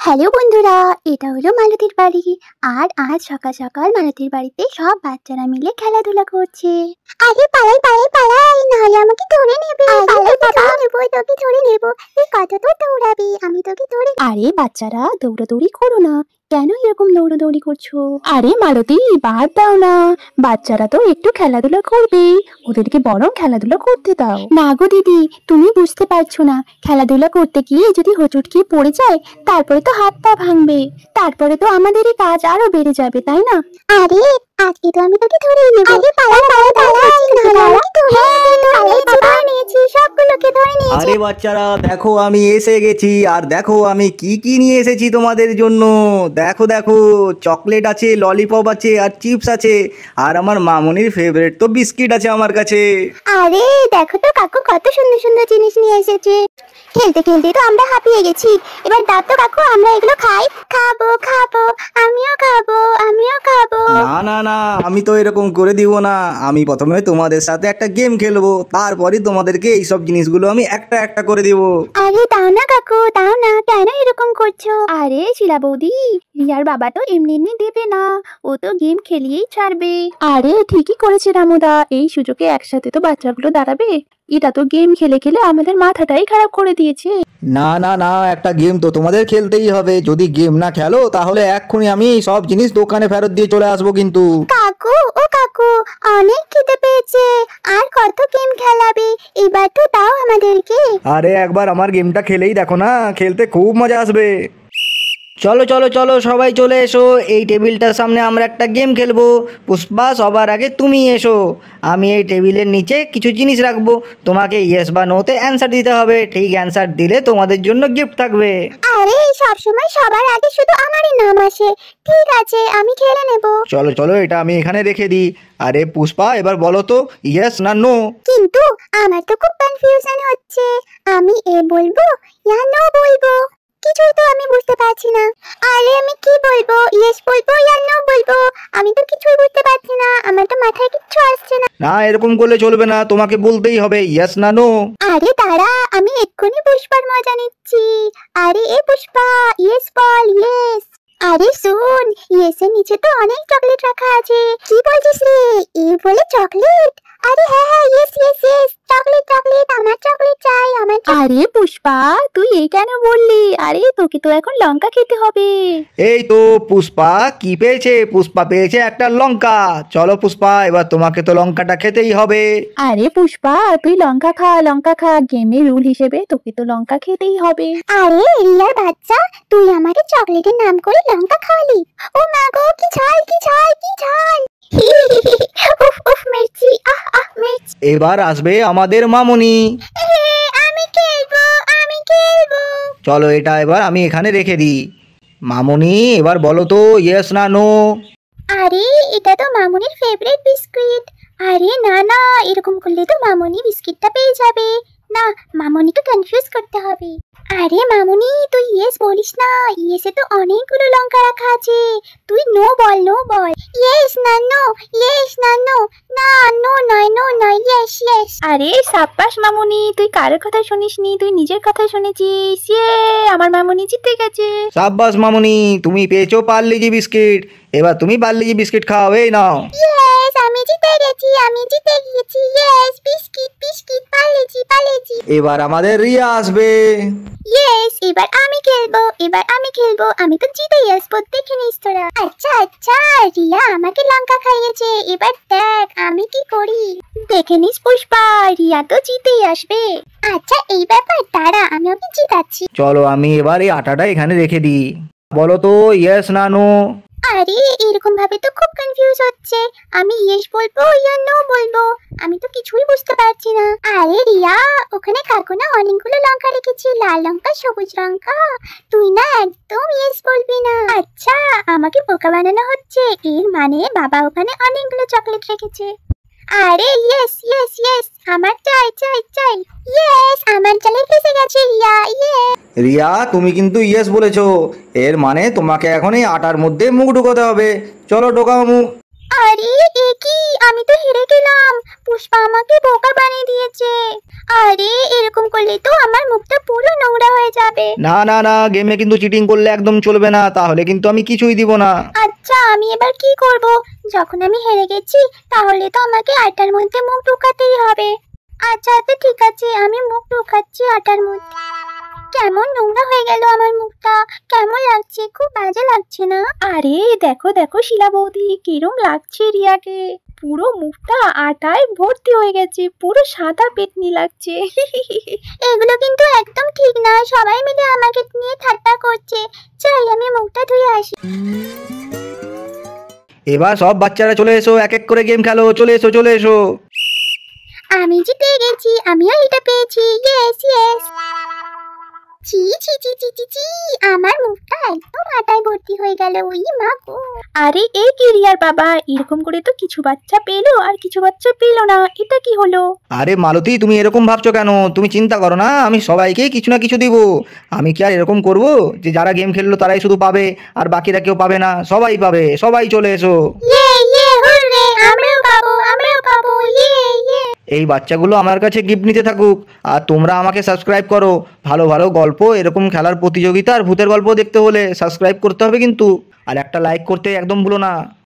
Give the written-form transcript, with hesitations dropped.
Hello বন্ধুরা, এটা হলো মালতীর বাড়ি। আর আজ সকাল সকাল মালতীর বাড়িতে সব বাচ্চারা মিলে খেলাধুলা করছে। আরে পালাই পালাই পালাই, নাহলে আমাকে ধরে নেবে। পালাই বাবা, নেবো তোকে ধরে নেবো। তুই কত দূর দৌড়াবি, আমি তোকে ধরে। আরে বাচ্চারা দৌড়াদৌড়ি করো না, কেন এরকম দৌড়াদৌড়ি করছো? আরে মালতী, বাদ দাও না, বাচ্চারা তো একটু খেলাধুলা করবে, ওদেরকে বরং খেলাধুলা করতে দাও। না গো দিদি, তুমি বুঝতে পারছো না, খেলাধুলা করতে গিয়ে যদি হোঁচট খেয়ে পড়ে যায় তারপরে তো হাত পা ভাঙবে, তারপরে তো আমাদেরই কাজ আরো বেড়ে যাবে, তাই না? আরে আজকে তো আমি তোকে ধরে নেব। আরে পালাই পালাই পালাই, ধরে নিয়েছি, সবগুলোকে ধরে নিয়েছি। আরে বাচ্চারা দেখো, আমি এসে গেছি। আর দেখো আমি কি কি নিয়ে এসেছি তোমাদের জন্য। দেখো দেখো, চকলেট আছে, ললিপপ আছে, আর চিপস আছে, আর আমার মামনির ফেভারিট তো বিস্কিট আছে আমার কাছে। আরে দেখো তো কাকু, কত সুন্দর সুন্দর জিনিস নিয়ে এসেছে। খেলতে খেলতে তো আমরা হাঁপিয়ে গেছি, এবার দাও তো কাকু, আমরা এগুলো খাই। খাবো খাবো, আমিও খাবো, আমিও খাবো। না না না, আমি তো এরকম করে দিব না। আমি প্রথমে তোমাদের সাথে একটা গেম খেলবো, তারপরে তোমাদেরকে এইসব জিনিসগুলো আমি একটা একটা করে দিব। আরে দাও না কাকু, দাও না, কেন এরকম করছো? আরে শিলা বৌদি, রিয়ার বাবা তো এমনি এমনি দেবে না, ও তো গেম খেলিয়েই ছাড়বে। আরে ঠিকই করেছে রামুদা, এই সুযোগে একসাথে তো বাচ্চাগুলো দাঁড়াবে। এটা তো গেম খেলে খেলে আমাদের মাথাটাই খারাপ করে দিয়েছে। না না না, একটা গেম তো তোমাদের খেলতেই হবে। যদি গেম না খেলো তাহলে এক্ষুনি আমি সব জিনিস দোকানে ফেরত দিয়ে চলে আসবো কিন্তু। কাকু ও কাকু, অনেক খিদে পেয়েছে, আর কত গেম খেলাবে, এবার তো দাও আমাদেরকে। আরে একবার আমার গেমটা খেলেই দেখো না, খেলতে খুব মজা আসবে। চলো চলো চলো, সবাই চলে এসো, এই টেবিলটার সামনে আমরা একটা গেম খেলবো। পুষ্পা, সবার আগে তুমি এসো। আমি এই টেবিলের নিচে কিছু জিনিস রাখবো, তোমাকে ইয়েস বা নোতে অ্যান্সার দিতে হবে। ঠিক অ্যান্সার দিলে তোমাদের জন্য গিফট থাকবে। আরে সব সময় সবার আগে শুধু আমারই নাম আসে। ঠিক আছে, আমি খেলে নেব। চলো চলো, এটা আমি এখানে রেখে দিই। আরে পুষ্পা, এবার বলো তো ইয়েস না নো। কিন্তু আমার তো খুব কনফিউশন হচ্ছে, আমি এ বলবো না নো বলবো, কিছুই তো আমি বুঝতে পারছি না। আরে আমি কি বলবো, ইয়েস বলবো না নো বলবো, আমি তো কিছুই বুঝতে পারছি না, আমার তো মাথায় কিচ্ছু আসছে না। না, এরকম করলে চলবে না, তোমাকে বলতেই হবে ইয়েস না নো। আরে দাঁড়া, আমি এক্ষুনি পুষ্পার মজা নিচ্ছি। আরে এ পুষ্পা, ইয়েস বল, ইয়েস। আরে শুন, ইয়েসের নিচে তো অনেক চকলেট রাখা আছে। কি বলছিস রে, এ বলে চকলেট? আরে হ্যাঁ হ্যাঁ, yes yes yes, chocolate chocolate, আমার চকলেট চাই, আমার। আরে পুষ্পা, তুই এই কেন বললি? আরে তোকে তো এখন লঙ্কা খেতে হবে। এই তো পুষ্পা কি পেয়েছে, পুষ্পা পেয়েছে একটা লঙ্কা। চলো পুষ্পা, এবার তোমাকে তো লঙ্কাটা খেতেই হবে। আরে পুষ্পা, তুই লঙ্কা খা, লঙ্কা খা, গেমের রুল হিসেবে তোকে তো লঙ্কা খেতেই হবে। আরে রিয়ার বাচ্চা, তুই আমাকে চকলেটের নাম করে লঙ্কা খাওয়ালি। ও মা গো, কি ঝাল কি ঝাল কি ঝাল। উফ উফ, মির্চি, আহ আহ মির্চি। এবার আসবে আমাদের মামনি। আমি খেলবো, আমি খেলবো। চলো, এটা এবার আমি এখানে রেখে দিই। মামনি, এবার বলো তো ইয়েস না নো। আরে এটা তো মামুনির ফেভারিট বিস্কিট। আরে না না, এরকম করলে তো মামুনি বিস্কিটটা পেয়ে যাবে। না, মামুনিকে কনফিউজ করতে হবে। আরে মামুনি, তুই ইয়েস বলিস না, ইয়েসে তো অনেকগুলো লঙ্কা রাখা আছে। তুই নো বল, নো বল। ইয়েস না নো, ইয়েস না নো, না নো নয়, নো নয়, ইয়েস ইয়েস। আরে সাব্বাস মামুনি, তুই কারোর কথা শুনিসনি, তুই নিজের কথা শুনেছিস। ইয়ে, আমার মামুনি জিতে গেছে। সাব্বাস মামনি, তুমি পেয়েছো পার্লেজি বিস্কিট। এবার তুমি পার্লেজি বিস্কিট খাও, এই নাও। ইয়েস, আমি জিতে গেছি, আমি জিতে গেছি। Yes, biscuit biscuit, Parle-G Parle-G. এবার আমাদের রিয়া আসবে। ইয়েস, এবার আমি খেলবো, এবার আমি খেলবো, আমি তো জিতেই আসবো, দেখে নিস তোরা। আচ্ছা আচ্ছা, রিয়া আমাকে লঙ্কা খাইয়েছে, এবার দেখ আমি কি করি। দেখে নিস পুষ্পা, রিয়া তো জিতেই আসবে। আচ্ছা এই ব্যাপার, দাঁড়া আমি ওকে জিতাচ্ছি। চলো, আমি এবার এই আটাটা এখানে রেখে দিই। বলো তো ইয়েস না নো। আরে এরকম ভাবে তো খুব কনফিউজ হচ্ছে, আমি ইয়েস বলবো ইয়া নো বলবো, আমি তো কিছুই বুঝতে পারছি না। আরে রিয়া, ওখানে কাকু না অনেকগুলো লঙ্কা রেখেছি, লাল লঙ্কা সবুজ লঙ্কা, তুই না একদম ইয়েস বলবি না। আচ্ছা, আমাকে বোকা বানানো হচ্ছে, এর মানে বাবা ওখানে অনেকগুলো চকলেট রেখেছে। আরে ইয়েস ইয়েস ইয়েস, আমার চাই চাই চাই। ইয়েস, আমার চালে ফেসে গেছে রিয়া। ইয়েস। রিয়া, তুমি কিন্তু ইয়েস বলেছো, এর মানে তোমাকে এখন এই আটার মধ্যে মুখ ঢুকাতে হবে। চলো ঢোকাও মুখ। আরে এ কি, আমি তো হেরে গেলাম। পুষ্পা আমাকে বোকা বানিয়ে দিয়েছে। আরে এরকম করলে তো আমার মুখটা পুরো নোংরা হয়ে যাবে। না না না, গেমে কিন্তু চিটিং করলে একদম চলবে না, তাহলে কিন্তু আমি কিছুই দিব না। আচ্ছা আমি এবার কি করব? যখন আমি হেরে গেছি তাহলে তো আমাকে আটার মধ্যে মুখ ঢুকাতেই হবে। আচ্ছা তো ঠিক আছে, আমি মুখ ঢুকাচ্ছি আটার মধ্যে। কেমন নোংরা হয়ে গেল আমার মুখটা, কেমন লাগছে, খুব বাজে লাগছে না? আরে দেখো দেখো শিলা বৌদি, কিরম লাগছে রিয়াকে। পুরো মুখটা আটায় ভর্তি হয়ে গেছে, পুরো সাদা পেতনি লাগছে। এগুলো কিন্তু একদম ঠিক না, সবাই মিলে আমাকে নিয়ে ঠাট্টা করছে। চাই আমি মুখটা ধুয়ে আসি। এবার সব বাচ্চারা চলে এসো, এক এক করে গেম খেলো, চলে এসো চলে এসো। আমি জিতে গেছি, আমিও এটা পেয়েছি। Yes yes. ছি ছি ছি ছি ছি ছি, আমার মুখটা একদম আটায় ভর্তি হয়ে গেল। ওই মা গো। আরে এই কি রিয়ার বাবা, এরকম করে তো কিছু বাচ্চা পেলো আর কিছু বাচ্চা পেলো না, এটা কি হলো? আরে মালতী, তুমি এরকম ভাবছো কেন? তুমি চিন্তা করো না, আমি সবাইকেই কিছু না কিছু দিব। আমি কি আর এরকম করব যে যারা গেম খেললো তারাই শুধু পাবে আর বাকিরা কেউ পাবে না? সবাই পাবে, সবাই চলে এসো। ইয়ে ইয়ে হুররে, আমরাও পাবো আমরাও পাবো। ইয়ে ইয়ে। এই বাচ্চাগুলো আমার কাছে গিফট নিতে থাকুক, আর তোমরা আমাকে সাবস্ক্রাইব করো। ভালো ভালো গল্প, এরকম খেলার প্রতিযোগিতা আর ভূতের গল্প দেখতে হলে সাবস্ক্রাইব করতে হবে কিন্তু, আর একটা লাইক করতে একদম ভুলো না।